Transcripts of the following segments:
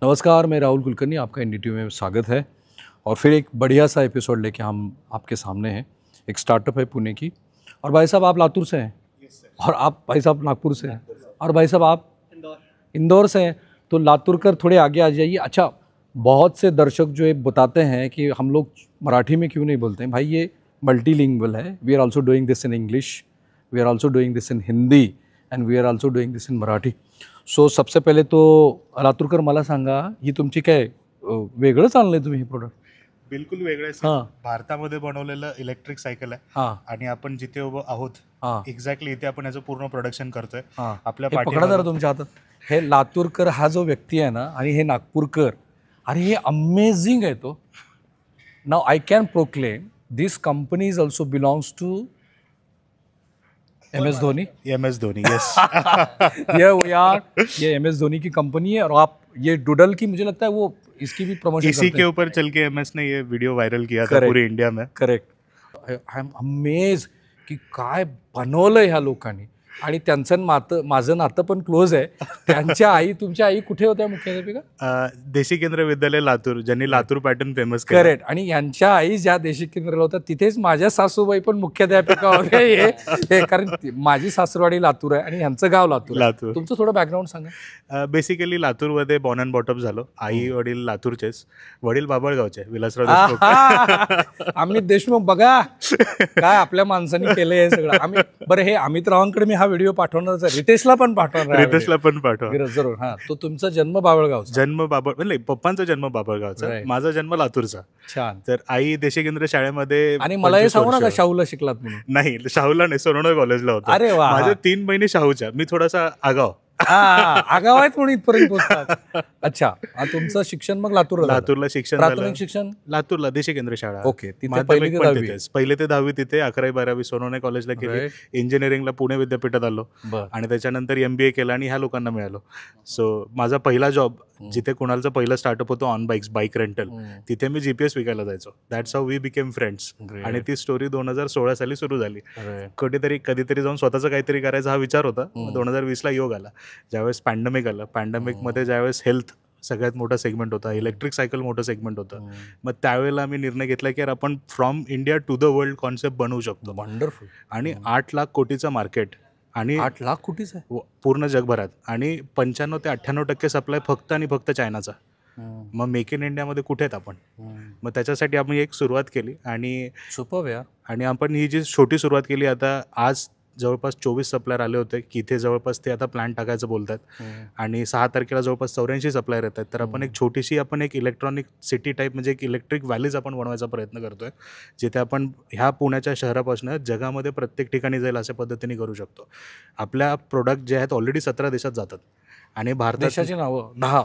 नमस्कार, मैं राहुल कुलकर्णी, आपका एनडीटीवी में स्वागत है। और फिर एक बढ़िया सा एपिसोड लेके हम आपके सामने हैं। एक स्टार्टअप है पुणे की, और भाई साहब आप लातूर से हैं। और आप भाई साहब नागपुर से हैं, और भाई साहब आप इंदौर से हैं। तो लातूर कर थोड़े आगे आ जाइए। अच्छा, बहुत से दर्शक जो है बताते हैं कि हम लोग मराठी में क्यों नहीं बोलते हैं। भाई ये मल्टीलिंगुअल है। We are also doing this in English, we are also doing this in Hindi, and we are also doing this in Marathi. So सबसे पहिले तो लातूरकर मला सांगा, ही तुमची काय वेगळंच आणलंय तुम्ही हे प्रोडक्ट? बिलकुल वेगळं आहे. भारतामध्ये बनवलेलं इलेक्ट्रिक सायकल आहे आणि आपण जिथे उभं आहोत एक्झॅक्टली इथे आपण याचं पूर्ण प्रोडक्शन करतोय. आपल्या पकडा जरा तुमच्या हातात. हे लातूरकर हा जो व्यक्ती आहे ना, आणि हे नागपूरकर, अरे हे अमेझिंग आहे तो. Now I can proclaim this company is also belongs to MS Dhoni. MS Dhoni, yes. ये MS धोनी की कंपनी है. और आप ये डूडल की, मुझे लगता है वो इसकी भी प्रमोशन इसी के ऊपर चल के MS ने ये वीडियो वायरल किया था पूरे इंडिया में. करेक्ट. आय एम अमेज की काय बनवलंय ह्या लोकांनी. आणि त्यांचं माझं नातं पण क्लोज आहे. त्यांच्या आई, तुमच्या आई कुठे होत्या मुख्याध्यापिका? देशी केंद्र विद्यालय लातूर, ज्यांनी लातूर पॅटर्न फेमस केलं. करेक्ट. आणि यांच्या आई ज्या देशी केंद्राला होत्या तिथेच माझ्या सासूबाई पण मुख्याध्यापिका होत्या. कारण माझी सासरवाडी लातूर आहे आणि यांचं गाव लातूर. तुमचं थोडं बॅकग्राऊंड सांगा. बेसिकली लातूरमध्ये बॉर्न अँड बॉटअप झालो. आई वडील लातूरचेच, वडील बाबळगावचे, विलासराव देशमुख. आम्ही देशमुख बघा काय आपल्या माणसांनी केलंय हे सगळं. आम्ही बरं, हे अमित रावांकडे मी हा व्हिडिओ पाठवणार, रितेशला पण पाठवा जरूर. हा, तो तुमचा जन्म बाबळगावचा? नाही, पप्पांचा जन्म बाबळगावचा, माझा जन्म लातूरचा. छान. तर आई देशी केंद्र शाळेमध्ये. आणि मला हे सांगू नका शाहूला शिकलात म्हणून. नाही, शाहूला नाही, सोनोडा कॉलेजला होता. अरे वा. माझे 3 महिने शाहूच्या. मी थोडासा आगाव आगाव आहेत म्हणून इथपर्यंत पोहोचतात. अच्छा, तुमचं शिक्षण मग लातूरला शिक्षण, प्राथमिक शिक्षण लातूरला देशी केंद्र शाळा. ओके. पहिली ते 10वी तिथे, 11वी 12वी सोनोने कॉलेजला केली. इंजिनिअरिंगला पुणे विद्यापीठात आलो आणि त्याच्यानंतर MBA केला आणि ह्या लोकांना मिळालो. सो माझा पहिला जॉब, जिथे कुणालचं पहिलं स्टार्टअप होतं ऑन बाईक्स, बाईक रेंटल, तिथे मी GPS विकायला जायचो. That's how we became friends. आणि ती स्टोरी 2016 साली सुरू झाली. कधीतरी जाऊन स्वतःचं काहीतरी करायचा हा विचार होता. 2020ला योग आला, ज्यावेळेस पॅन्डेमिक आलं. पॅन्डेमिकमध्ये ज्यावेळेस हेल्थ सगळ्यात मोठा सेगमेंट होता, इलेक्ट्रिक सायकल मोठं सेगमेंट होतं. मग त्यावेळेला आम्ही निर्णय घेतला की यार आपण from India to the world concept बनवू शकतो. वंडरफुल. आणि 8 लाख कोटीचं मार्केट, आणि 8 लाख कोटीचं पूर्ण जगभरात, आणि 95 ते 98% सप्लाय फक्त आणि फक्त चायनाचा. मग मेक इन इंडियामध्ये कुठे आहेत आपण? मग त्याच्यासाठी आपण एक सुरुवात केली. आणि आणि आपण ही जी छोटी सुरुवात केली, आता आज जवळपास 24 सप्लायर आले होते की इथे जवळपास ते आता प्लॅन टाकायचं बोलतात. आणि 6 तारखेला जवळपास 84 सप्लायर येत आहेत. तर आपण एक छोटीशी एक इलेक्ट्रॉनिक सिटी टाईप, म्हणजे एक इलेक्ट्रिक व्हॅलीज आपण बनवायचा प्रयत्न करतोय, जिथे आपण ह्या पुण्याच्या शहरापासून जगामध्ये प्रत्येक ठिकाणी जाईल अशा पद्धतीने करू शकतो. आपल्या प्रोडक्ट जे आहेत ऑलरेडी 17 देशात जातात. आणि भारताची नावं 10,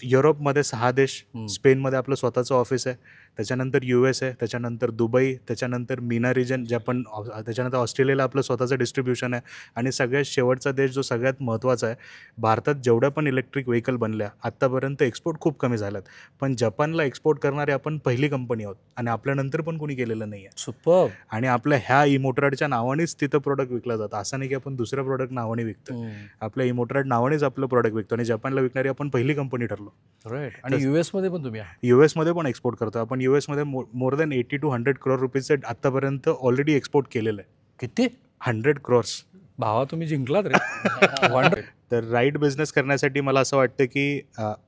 युरोपमध्ये 6 देश, स्पेनमध्ये आपलं स्वतःचं ऑफिस आहे, त्याच्यानंतर US आहे, त्याच्यानंतर दुबई, त्याच्यानंतर मीना रिजन जे आपण, त्याच्यानंतर ऑस्ट्रेलियाला आपलं स्वतःचं डिस्ट्रीब्युशन आहे. आणि सगळ्यात शेवटचा देश जो सगळ्यात महत्त्वाचा आहे, भारतात जेवढ्या पण इलेक्ट्रिक व्हेकल बनल्या आत्तापर्यंत एक्सपोर्ट खूप कमी झाल्यात, पण जपानला एक्सपोर्ट करणारी आपण पहिली कंपनी आहोत. आणि आपल्यानंतर पण कोणी केलेलं नाही आहे. सुपर. आणि आपल्या ह्या इमोट्राडच्या नावानेच तिथं प्रोडक्ट विकलं जातं. असं नाही की आपण दुसऱ्या प्रोडक्ट नावाने विकतो. आपल्या इमोट्राड नावानेच आपलं प्रोडक्ट विकतो. आणि जपानला विकणारी आपण पहिली कंपनी ठरलो. राईट. आणि US मध्ये पण तुम्ही? US मध्ये पण एक्सपोर्ट करतो आपण. US मध्ये मोर दॅन 80 to 100 crore रुपीजचे आतापर्यंत ऑलरेडी एक्सपोर्ट केलेलं आहे. किती? 100 crores. भावा तुम्ही जिंकलात रे. तर राईट बिझनेस करण्यासाठी मला असं वाटतं की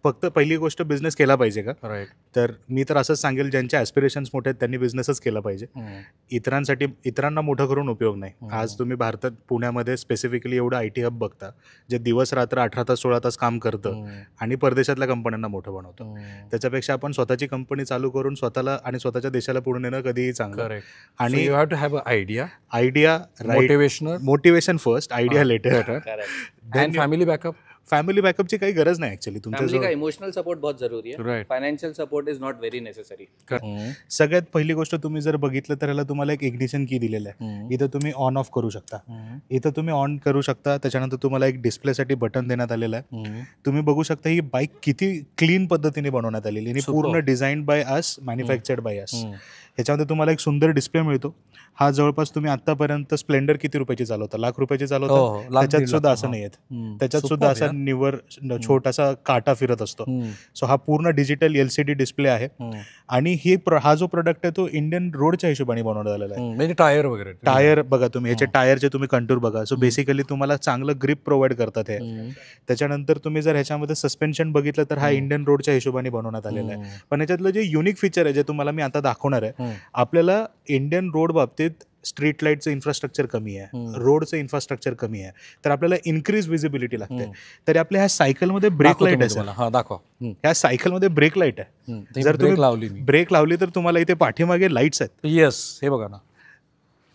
फक्त पहिली गोष्ट बिझनेस केला पाहिजे का? राईट. तर मी तर असंच सांगेल, ज्यांचे ॲस्पिरेशन्स मोठे आहेत त्यांनी बिझनेसच केला पाहिजे. इतरांना मोठं करून उपयोग नाही. आज तुम्ही भारतात पुण्यामध्ये स्पेसिफिकली एवढं IT हब बघता, जे दिवस रात्र 18 तास 16 तास काम करतं आणि परदेशातल्या कंपन्यांना मोठं बनवतं. त्याच्यापेक्षा आपण स्वतःची कंपनी चालू करून स्वतःला आणि स्वतःच्या देशाला पुढे नेणं कधीही चांगलं. आणि you have to have idea, motivation first, idea later. And family बॅकअपची काही गरज नाही ऍक्च्युअली. फैमिली का इमोशनल सपोर्ट बहुत जरूरी है. Financial support is not very necessary. सगळ्यात पहिली गोष्ट तुम्ही जर बघितलं तर ह्याला तुम्हाला एक इग्निशन की दिलेलं आहे. इथं तुम्ही ऑन ऑफ करू शकता. त्याच्यानंतर तुम्हाला एक डिस्प्लेसाठी बटन देण्यात आलेलं आहे. तुम्ही बघू शकता ही बाईक किती क्लीन पद्धतीने बनवण्यात आलेली, पूर्ण design by us, manufactured by us. ह्याच्यामध्ये तुम्हाला एक सुंदर डिस्प्ले मिळतो. हा जवळपास तुम्ही आतापर्यंत स्प्लेंडर किती रुपयाची चालवता, लाख रुपयाची चालवता, त्याच्यात सुद्धा असं नाही आहेत. त्याच्यात सुद्धा असा निवर छोटासा काटा फिरत असतो. सो हा पूर्ण डिजिटल LCD डिस्प्ले आहे. आणि हा जो प्रोडक्ट आहे तो इंडियन रोडच्या हिशोबाने बनवण्यात आलेला आहे. म्हणजे टायर वगैरे, टायर बघा तुम्ही, ह्याचे टायरचे तुम्ही कंटूर बघा. सो बेसिकली तुम्हाला चांगलं ग्रिप प्रोव्हाइड करतात हे. त्याच्यानंतर तुम्ही जर ह्याच्यामध्ये सस्पेन्शन बघितलं तर हा इंडियन रोडच्या हिशोबाने बनवण्यात आलेला आहे. पण ह्याच्यातलं जे युनिक फीचर आहे जे तुम्हाला मी आता दाखवणार आहे, आपल्याला इंडियन रोड बाबतीत स्ट्रीट लाईटचं इन्फ्रास्ट्रक्चर कमी आहे, रोडचं इन्फ्रास्ट्रक्चर कमी आहे, तर आपल्याला इन्क्रीज विजिबिलिटी लागते. तर आपल्या ह्या सायकलमध्ये ब्रेक लाईट आहे. दाखवा. ह्या सायकलमध्ये ब्रेक लाईट आहे. जर तुम्ही ब्रेक लावली तर तुम्हाला इथे पाठीमागे लाईट्स आहेत. येस, हे बघा ना,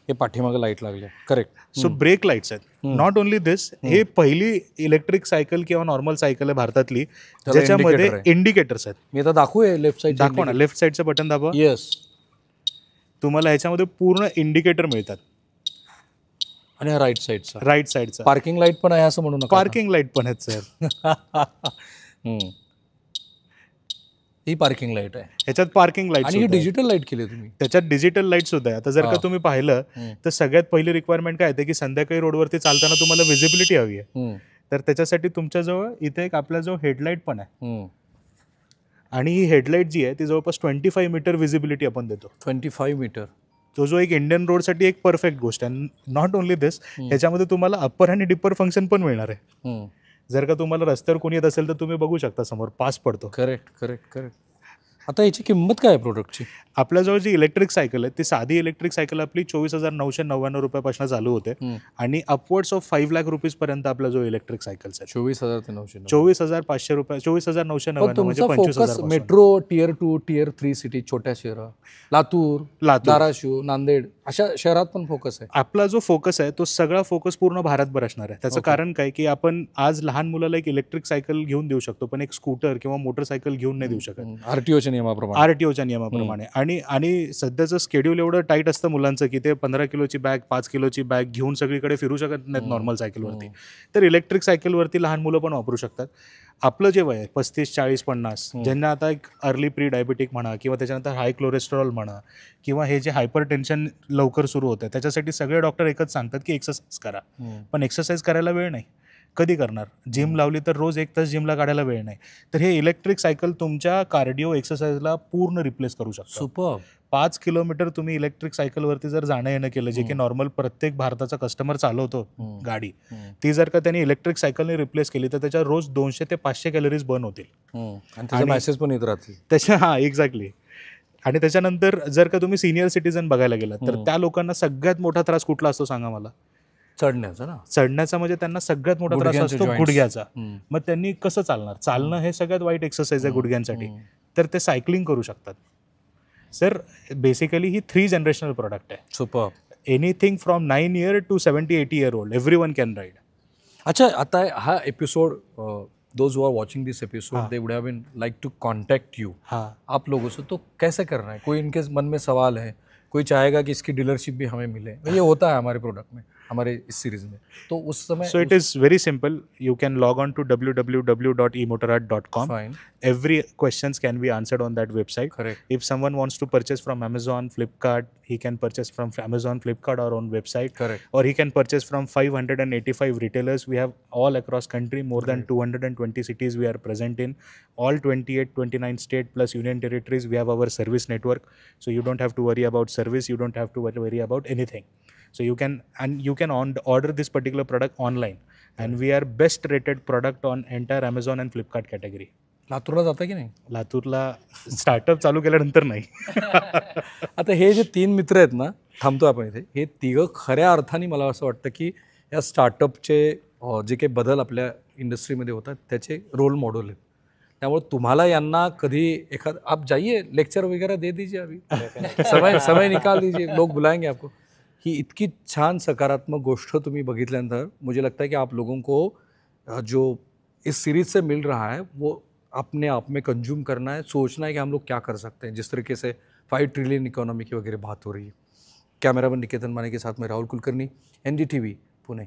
हे पाठीमागे लाईट लागली. करेक्ट. सो ब्रेक लाईट्स आहेत. नॉट ओनली दिस, हे पहिली इलेक्ट्रिक सायकल किंवा नॉर्मल सायकल आहे भारतातली ज्याच्यामध्ये इंडिकेटर्स आहेत. मी आता दाखवूया लेफ्ट साईड. दाखवा ना, लेफ्ट साईडचं बटन दाबा. येस, तुम्हाला ह्याच्यामध्ये पूर्ण इंडिकेटर मिळतात. आणि राईट साईडचा पार्किंग लाईट पण आहे असं म्हणू नका. पार्किंग लाईट पण आहेत सर. ही पार्किंग लाईट आहे. ह्याच्यात पार्किंग लाईट आणि डिजिटल लाईट केली तुम्ही. त्याच्यात डिजिटल लाईट सुद्धा आहे. आता जर का तुम्ही पाहिलं तर सगळ्यात पहिली रिक्वायरमेंट काय आहे की संध्याकाळी रोडवरती चालताना तुम्हाला विजिबिलिटी हवी आहे. तर त्याच्यासाठी तुमच्याजवळ इथे एक आपल्याजवळ हेडलाईट पण आहे. आणि ही हेडलाईट जी आहे ती जवळपास 25 मीटर विजिबिलिटी आपण देतो. 25 मीटर. तो जो एक इंडियन रोडसाठी एक परफेक्ट गोष्ट आहे. नॉट ओनली दिस, ह्याच्यामध्ये तुम्हाला अप्पर आणि डिपर फंक्शन पण मिळणार आहे. जर का तुम्हाला रस्त्यावर कोणी येत असेल तर तुम्ही बघू शकता समोर पास पडतो. करेक्ट. आता याची किंमत काय आहे प्रोडक्टची? आपल्याजवळ जी इलेक्ट्रिक सायकल आहे ती साधी इलेक्ट्रिक सायकल आपली 24,999 रुपयापासून चालू होते आणि अपवर्ड्स ऑफ 5 लाख रुपीज पर्यंत आपला जो इलेक्ट्रिक सायकल्स आहे 24,500 रुपये, 24,999 म्हणजे 25,000. मेट्रो टियर 2 टियर 3 सिटी, छोट्या शहर, लातूर, धाराशिव, नांदेड अशा शहरात पण फोकस आहे. आपला जो फोकस आहे तो सगळा फोकस पूर्ण भारतभर असणार आहे. त्याचं कारण काय की आपण आज लहान मुलाला एक इलेक्ट्रिक सायकल घेऊन देऊ शकतो पण एक स्कूटर किंवा मोटरसायकल घेऊन नाही देऊ शकत. आरटीओच्या नियमाप्रमाणे. आणि सध्याचं शेड्यूल एवढं टाईट असतं मुलांचं की ते 15 किलोची बॅग, 5 किलोची बॅग घेऊन सगळीकडे फिरू शकत नाहीत नॉर्मल सायकलवरती. तर इलेक्ट्रिक सायकलवरती लहान मुलं पण वापरू शकतात. आपलं जे वय आहे 35, 40, 50 ज्यांना आता एक अर्ली प्री डायबिटिक म्हणा किंवा त्याच्यानंतर हाय कोलेस्ट्रॉल म्हणा किंवा हे जे हायपर टेन्शन लवकर सुरू होतं त्याच्यासाठी सगळे डॉक्टर एकच सांगतात की एक्सरसाइज करा. पण एक्सरसाइज करायला वेळ नाही. कधी करणार? जिम लावली तर रोज 1 तास जिमला काढायला वेळ नाही. तर हे इलेक्ट्रिक सायकल तुमच्या कार्डिओ एक्सरसाइजला पूर्ण रिप्लेस करू शकतो. सुपर. 5 किलोमीटर तुम्ही इलेक्ट्रिक सायकलवरती जर जाणं येणं केलं जे की नॉर्मल प्रत्येक भारताचा कस्टमर चालवतो गाडी, ती जर का त्यांनी इलेक्ट्रिक सायकलने रिप्लेस केली तर त्याच्या रोज 200 ते 500 कॅलरीज बर्न होतील. आणि मेसेज पण येत राहतील त्याच्या. एक्झॅक्टली. आणि त्याच्यानंतर जर का तुम्ही सिनियर सिटीजन बघायला गेलात तर त्या लोकांना सगळ्यात मोठा त्रास कुठला असतो सांगा मला? चढण्याचा. म्हणजे त्यांना सगळ्यात मोठा त्रास असतो गुडघ्याचा. मग त्यांनी कसं चालणार? चालणं हे सगळ्यात वाईट एक्सरसाइज आहे गुडघ्यांसाठी. तर ते सायकलिंग करू शकतात. सर बेसिकली ही 3 जनरेशनल प्रोडक्ट आहे. Super. Anything from 9 year to 70-80 year old, everyone can ride. अच्छा, आता हा episode, those who are watching this episode, they would have been like to contact you. आप लोगों से तो कैसे करना है? कोई इनके मन में सवाल है, कोई चाहेगा कि इसकी डीलरशिप भी हमें मिले. ये होता है हमारे प्रोडक्ट में, हमारे इस सीरीज में. तो उस समय so it is very simple. You can log on to www.emotorart.com. Fine. Every questions can be answered on that website. Correct. If someone wants to purchase from Amazon, Flipkart, he can purchase from Amazon, Flipkart, our own website. Correct. Or he can purchase from 585 retailers. We have all across country, more than 220 cities we are present in. All 28, 29 state plus union territories. We have our service network. So you don't have to worry about service. You don't have to worry about anything. So you can order this particular product online, and we are best rated product on entire Amazon and Flipkart category. लातूरला जाता की नाही? लातूरला startup चालू केल्यानंतर नाही. आता हे जे 3 मित्र आहेत ना, थांबतो आपण इथे, हे 3 खऱ्या अर्थाने मला असं वाटतं की या स्टार्टअपचे जे काही बदल आपल्या इंडस्ट्रीमध्ये होतात त्याचे रोल मॉडेल आहेत. त्यामुळे तुम्हाला यांना कधी आप जाइए लेक्चर वगैरह दे दीजिए अभी. समय निकाल दीजिए, लोग बुलाएंगे आपको. ही इतकी छान सकारात्मक गोष्ट तुम्ही बघितल्यानंतर मुझे लगता है कि आप लोगों को जो इस सीरीज से मिल रहा है वो अपने आप में कंज्यूम करना है, सोचना है कि हम लोग क्या कर सकते हैं. जिस तरीके से 5 ट्रिलियन इकोनॉमी की वगैरह बात हो रही है. कैमरामैन निकेतन माने के साथ में राहुल कुलकर्णी, NDTV पुणे.